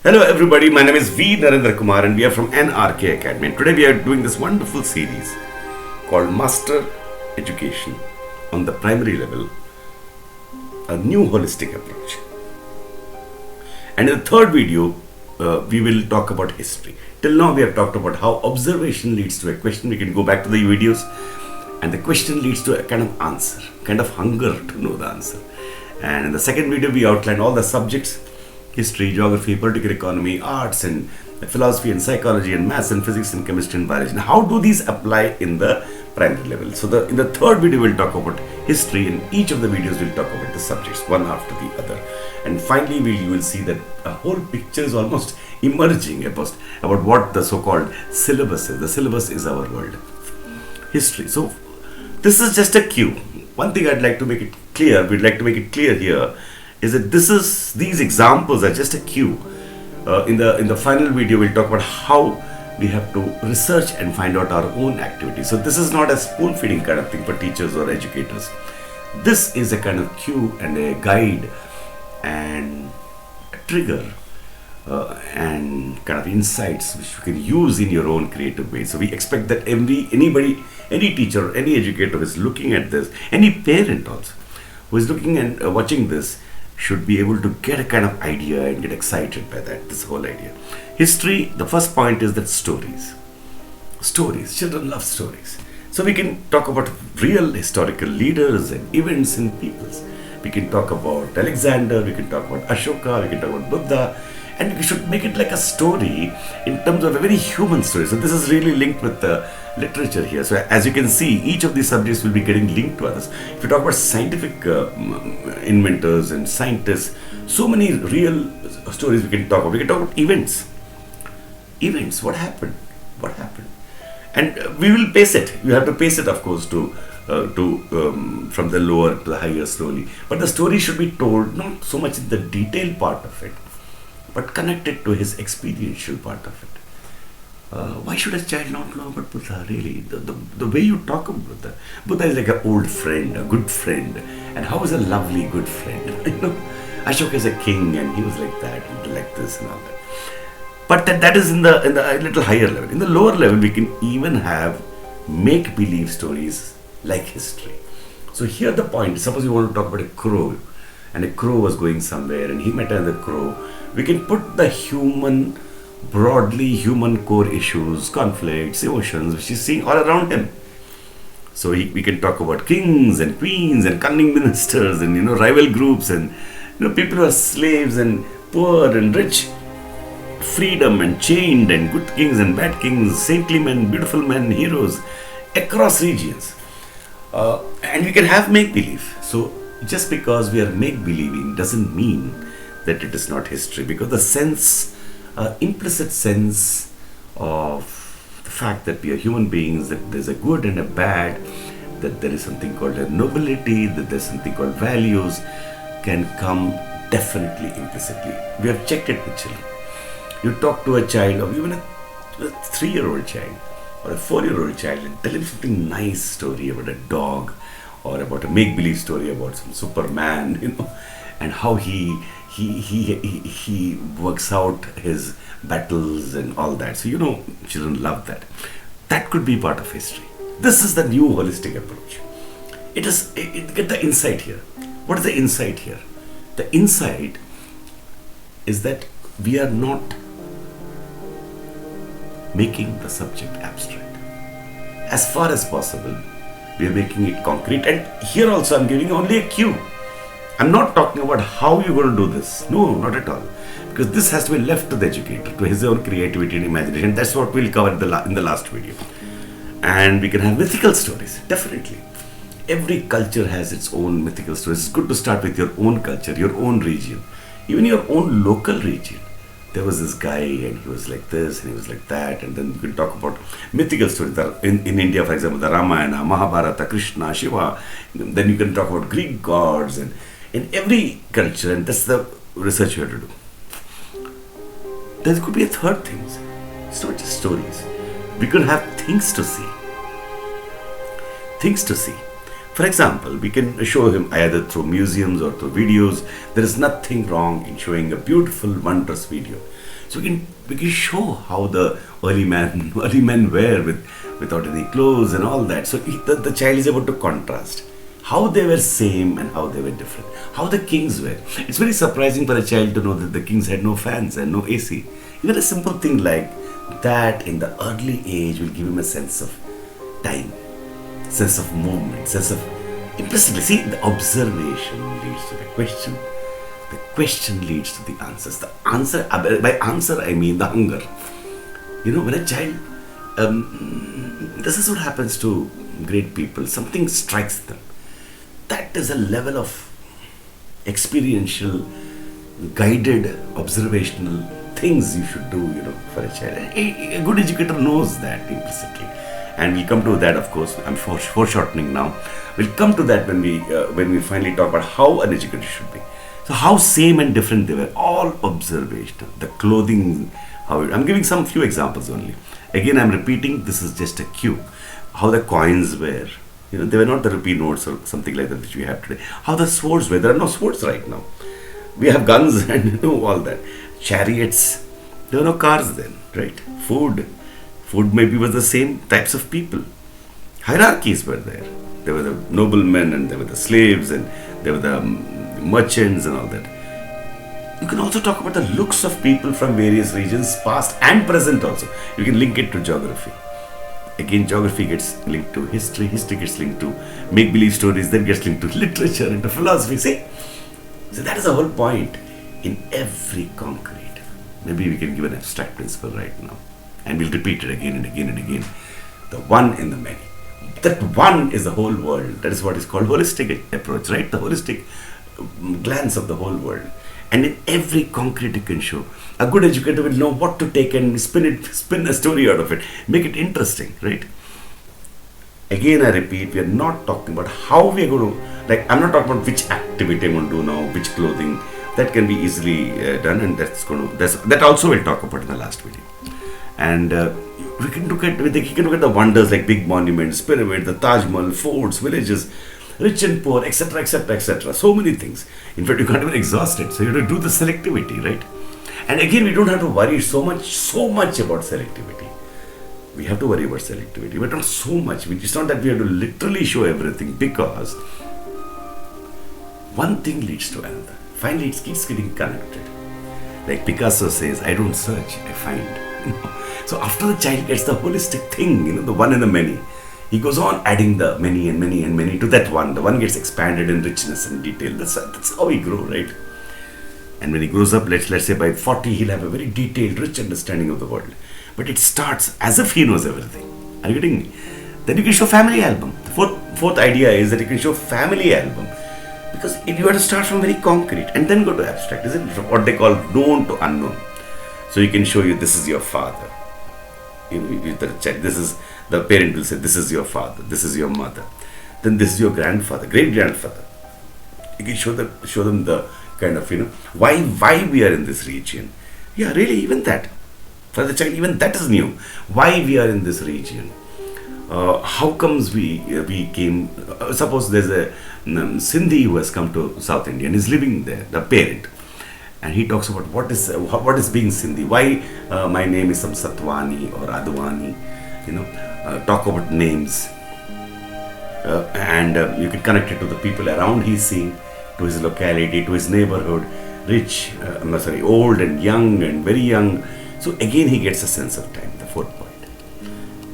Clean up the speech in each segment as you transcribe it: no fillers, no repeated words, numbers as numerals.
Hello everybody, my name is V. Narendra Kumar and we are from NRK Academy. And today we are doing this wonderful series called Master Education on the primary level, a new holistic approach. And in the third video, we will talk about history. Till now we have talked about how observation leads to a question. We can go back to the videos and the question leads to a kind of answer, kind of hunger to know the answer. And in the second video we outlined all the subjects: history, geography, political economy, arts and philosophy and psychology and maths and physics and chemistry and biology. Now, how do these apply in the primary level? So in the third video we'll talk about history. In each of the videos we'll talk about the subjects one after the other. And finally you will see that a whole picture is almost emerging about what the so-called syllabus is. The syllabus is our world. History. So this is just a cue. One thing I'd like to make it clear, we'd like to make it clear here, is that these examples are just a cue. In the final video we'll talk about how we have to research and find out our own activities. So this is not a spoon feeding kind of thing for teachers or educators. This is a kind of cue and a guide and a trigger and kind of insights which you can use in your own creative way. So we expect that any teacher, any educator who is looking at this, any parent also who is looking and watching this, should be able to get a kind of idea and get excited by this whole idea. History, the first point is that stories. Children love stories. So we can talk about real historical leaders and events and peoples. We can talk about Alexander, we can talk about Ashoka, we can talk about Buddha, and we should make it like a story in terms of a very human story. So this is really linked with the literature here. So as you can see, each of these subjects will be getting linked to others. If you talk about scientific inventors and scientists, so many real stories we can talk about. We can talk about events. What happened? And we will pace it. You have to pace it, of course, from the lower to the higher slowly. But the story should be told not so much in the detailed part of it, but connected to his experiential part of it. Why should a child not know about Buddha, really? The way you talk about Buddha is like an old friend, a good friend. And how is a lovely good friend? Ashoka is a king and he was like that, and like this and all that. But that is in the little higher level. In the lower level, we can even have make-believe stories like history. So here the point, suppose you want to talk about a crow, and a crow was going somewhere and he met another crow. We can put the broadly human core issues, conflicts, emotions, which is seeing all around him. So we can talk about kings and queens and cunning ministers and rival groups and people who are slaves and poor and rich, freedom and chained and good kings and bad kings, saintly men, beautiful men, heroes across regions. And we can have make-believe. So just because we are make-believing doesn't mean that it is not history, because the implicit sense of the fact that we are human beings, that there's a good and a bad, that there is something called a nobility, that there's something called values, can come definitely implicitly. We have checked it with children. You talk to a child, or even a 3-year-old child or a 4-year-old child, and tell him something nice story about a dog or about a make-believe story about some Superman, and how he works out his battles and all that. So children love that. That could be part of history. This is the new holistic approach. Get the insight here. What is the insight here? The insight is that we are not making the subject abstract. As far as possible, we are making it concrete. And here also I'm giving only a cue. I'm not talking about how you're going to do this. No, not at all. Because this has to be left to the educator, to his own creativity and imagination. That's what we'll cover in the last video. And we can have mythical stories, definitely. Every culture has its own mythical stories. It's good to start with your own culture, your own region, even your own local region. There was this guy and he was like this and he was like that, and then you can talk about mythical stories. In India, for example, the Ramayana, Mahabharata, Krishna, Shiva. Then you can talk about Greek gods, and in every culture, and that's the research you have to do. There could be a third thing. It's not just stories. We could have things to see. For example, we can show him either through museums or through videos. There is nothing wrong in showing a beautiful, wondrous video. So we can show how the early men were without any clothes and all that. So the child is able to contrast how they were same and how they were different, how the kings were. It's very surprising for a child to know that the kings had no fans and no AC. Even a simple thing like that in the early age will give him a sense of time, sense of movement, sense of implicitly. See, the observation leads to the question. The question leads to the answers. The answer, by answer I mean the hunger. When a child, this is what happens to great people. Something strikes them. That is a level of experiential, guided, observational things you should do, for a child. A good educator knows that implicitly. And we'll come to that, of course. I'm foreshortening now. We'll come to that when we finally talk about how an educator should be. So how same and different they were, all observational. The clothing, I'm giving some few examples only. Again, I'm repeating, this is just a cue. How the coins were, they were not the rupee notes or something like that which we have today. How the swords were, there are no swords right now. We have guns and all that. Chariots, there were no cars then, right? Food maybe was the same types of people. Hierarchies were there. There were the noblemen and there were the slaves and there were the merchants and all that. You can also talk about the looks of people from various regions, past and present also. You can link it to geography. Again, geography gets linked to history gets linked to make-believe stories, then gets linked to literature and to philosophy. See? So that is the whole point. In every concrete, maybe we can give an abstract principle right now. And we'll repeat it again and again and again. The one in the many. That one is the whole world. That is what is called holistic approach, right? The holistic glance of the whole world. And in every concrete you can show. A good educator will know what to take and spin a story out of it. Make it interesting, right? Again, I repeat, we are not talking about how we are going to, I'm not talking about which activity I'm going to do now, which clothing. That can be easily done, and that also we'll talk about in the last video. And we can look at the wonders like big monuments, pyramids, the Taj Mahal, forts, villages, rich and poor, etc., etc., etc. So many things. In fact, you can't even exhaust it. So you have to do the selectivity, right? And again, we don't have to worry so much about selectivity. We have to worry about selectivity, but not so much. It's not that we have to literally show everything, because one thing leads to another. Finally, it keeps getting connected. Like Picasso says, I don't search, I find. So after the child gets the holistic thing, the one and the many, he goes on adding the many and many and many to that one. The one gets expanded in richness and detail. That's how we grow, right? And when he grows up, let's say by 40, he'll have a very detailed, rich understanding of the world. But it starts as if he knows everything. Are you getting me? Then you can show family album. The fourth idea is that you can show family album. Because you have to start from very concrete and then go to abstract. Isn't it what they call known to unknown? So you can show you this is your father. This is the parent will say this is your father, this is your mother, then this is your grandfather, great grandfather. You can show them the kind of why we are in this region. Yeah, really, even that for the child, even that is new. Why we are in this region. How comes we came? Suppose there's a Sindhi who has come to South India and is living there, the parent, and he talks about what is being Sindhi. Why my name is some Satwani or Advani. Talk about names, and you can connect it to the people around he's seeing, to his locality, to his neighborhood, rich, old and young and very young. So again, he gets a sense of time. The fourth point.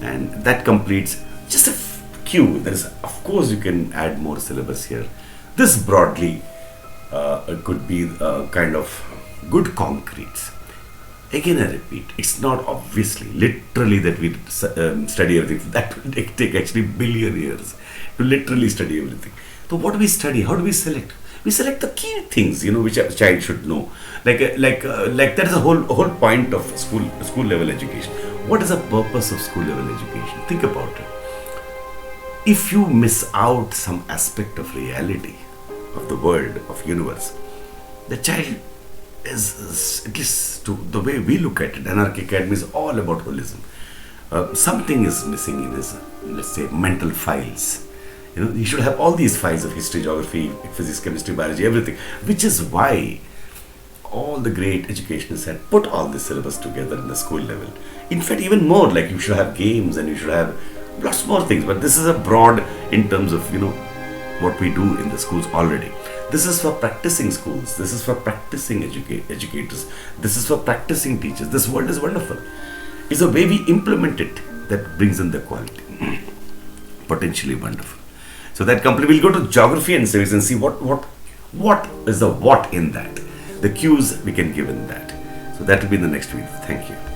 And that completes just a cue. There is, of course, you can add more syllabus here. This broadly could be kind of good concretes. Again, I repeat, it's not obviously, literally that we study everything. That will take actually billion years to literally study everything. So what do we study? How do we select? We select the key things, which a child should know. Like that is a whole point of school level education. What is the purpose of school level education? Think about it. If you miss out some aspect of reality, of the world, of universe, the child is, at least to the way we look at it, Anarchy Academy is all about holism. Something is missing in his, let's say, mental files. He should have all these files of history, geography, physics, chemistry, biology, everything. Which is why all the great educationists had put all this syllabus together in the school level. In fact, even more, like you should have games and you should have lots more things. But this is a broad in terms of, what we do in the schools already. This is for practicing schools. This is for practicing educators. This is for practicing teachers. This world is wonderful. It's the way we implement it that brings in the quality. Potentially wonderful. So that completely, we'll go to geography and civics and see what is the what in that. The cues we can give in that. So that will be in the next video. Thank you.